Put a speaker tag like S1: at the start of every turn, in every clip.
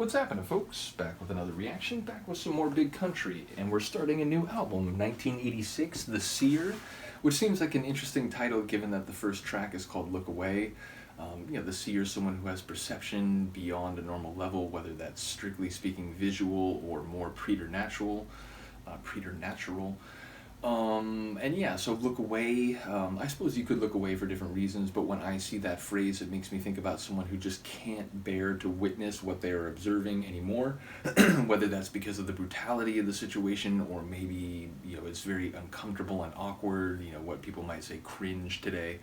S1: What's happening, folks? Back with another reaction, back with some more Big Country, and we're starting a new album, 1986, The Seer, which seems like an interesting title given that the first track is called Look Away. The Seer is someone who has perception beyond a normal level, whether that's strictly speaking visual or more preternatural. So look away. I suppose you could look away for different reasons, but when I see that phrase, it makes me think about someone who just can't bear to witness what they are observing anymore, whether that's because of the brutality of the situation or maybe, it's very uncomfortable and awkward, what people might say cringe today.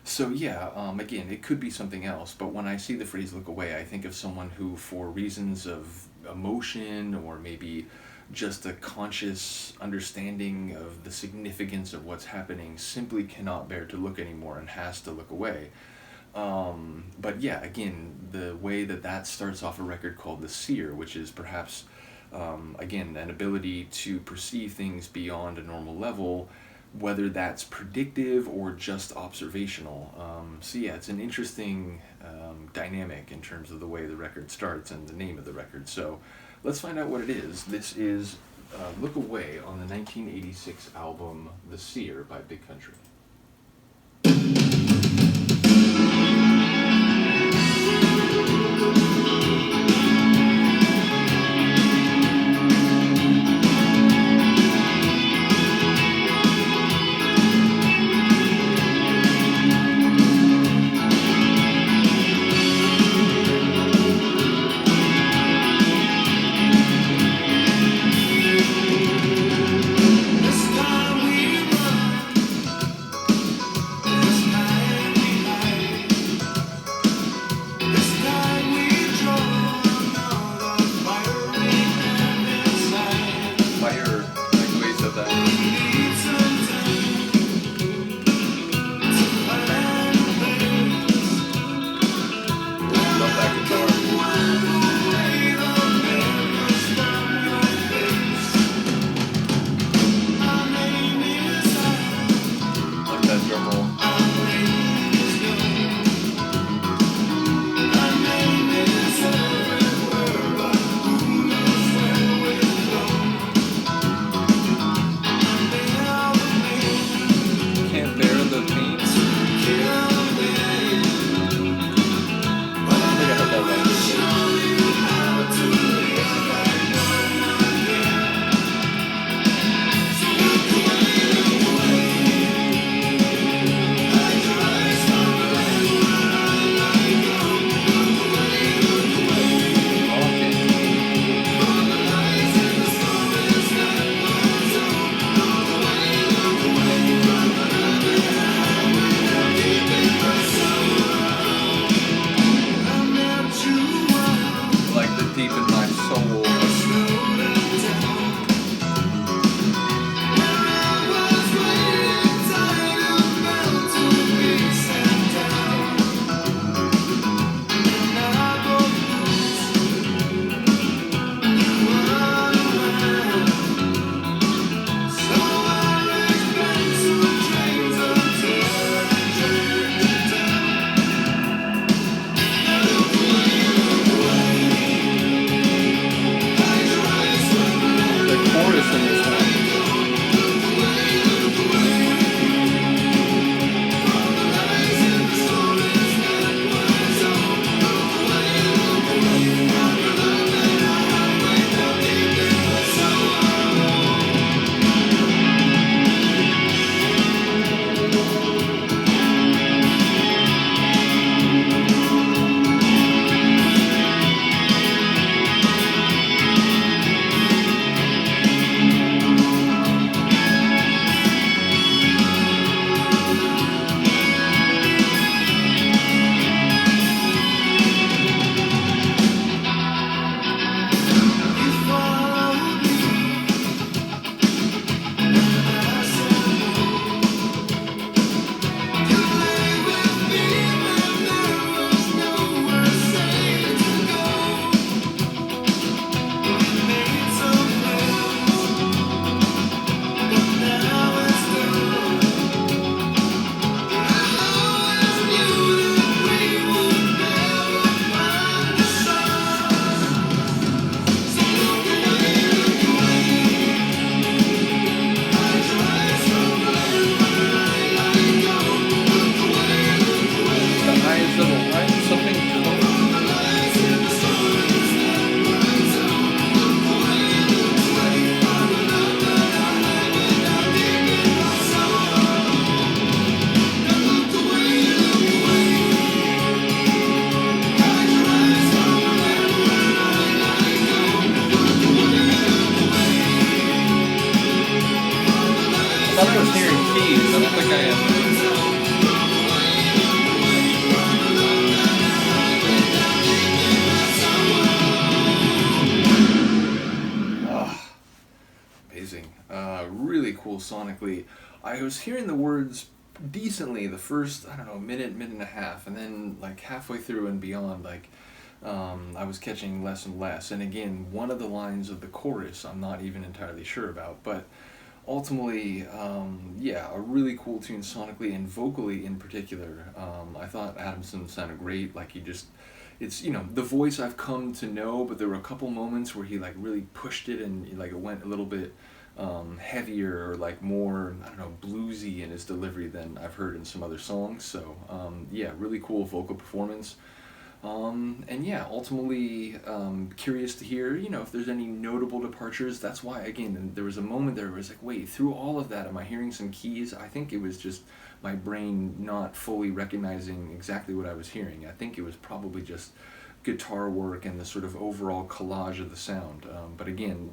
S1: So again, it could be something else, but when I see the phrase look away, I think of someone who, for reasons of emotion or maybe just a conscious understanding of the significance of what's happening, simply cannot bear to look anymore and has to look away. Again, the way that starts off a record called The Seer, which is perhaps, again, an ability to perceive things beyond a normal level, whether that's predictive or just observational. It's an interesting dynamic in terms of the way the record starts and the name of the record. So let's find out what it is. This is Look Away on the 1986 album The Seer by Big Country. keys. I don't think I am. Ah, amazing. Really cool sonically. I was hearing the words decently the first, I don't know, minute and a half, and then like halfway through and beyond, like I was catching less and less. And again, one of the lines of the chorus I'm not even entirely sure about, but ultimately, yeah, a really cool tune sonically and vocally in particular. I thought Adamson sounded great. Like he just, it's the voice I've come to know, but there were a couple moments where he like really pushed it and like it went a little bit heavier or like more, I don't know, bluesy in his delivery than I've heard in some other songs. So yeah, really cool vocal performance. And yeah, ultimately curious to hear, if there's any notable departures. That's why, again, there was a moment there where it's like, wait, through all of that, am I hearing some keys? I think it was just my brain not fully recognizing exactly what I was hearing. I think it was probably just guitar work and the sort of overall collage of the sound. But again,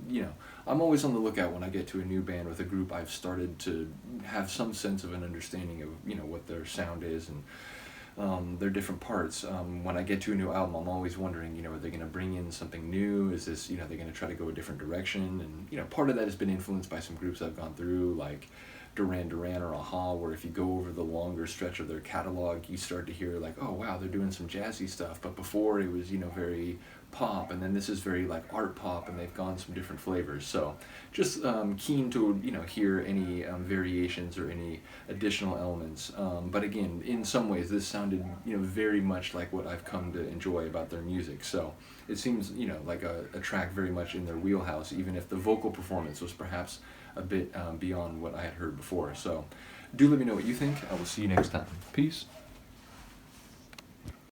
S1: I'm always on the lookout when I get to a new band with a group I've started to have some sense of an understanding of, what their sound is and their different parts. When I get to a new album, I'm always wondering, are they going to bring in something new? Is this, they're going to try to go a different direction? And, part of that has been influenced by some groups I've gone through, like Duran Duran or Aha, where if you go over the longer stretch of their catalog, you start to hear like, oh wow, they're doing some jazzy stuff. But before it was, very pop, and then this is very like art pop, and they've gone some different flavors. So just keen to hear any variations or any additional elements. But again, in some ways, this sounded very much like what I've come to enjoy about their music. So it seems like a track very much in their wheelhouse, even if the vocal performance was perhaps a bit beyond what I had heard before. So do let me know what you think. I will see you next time. Peace.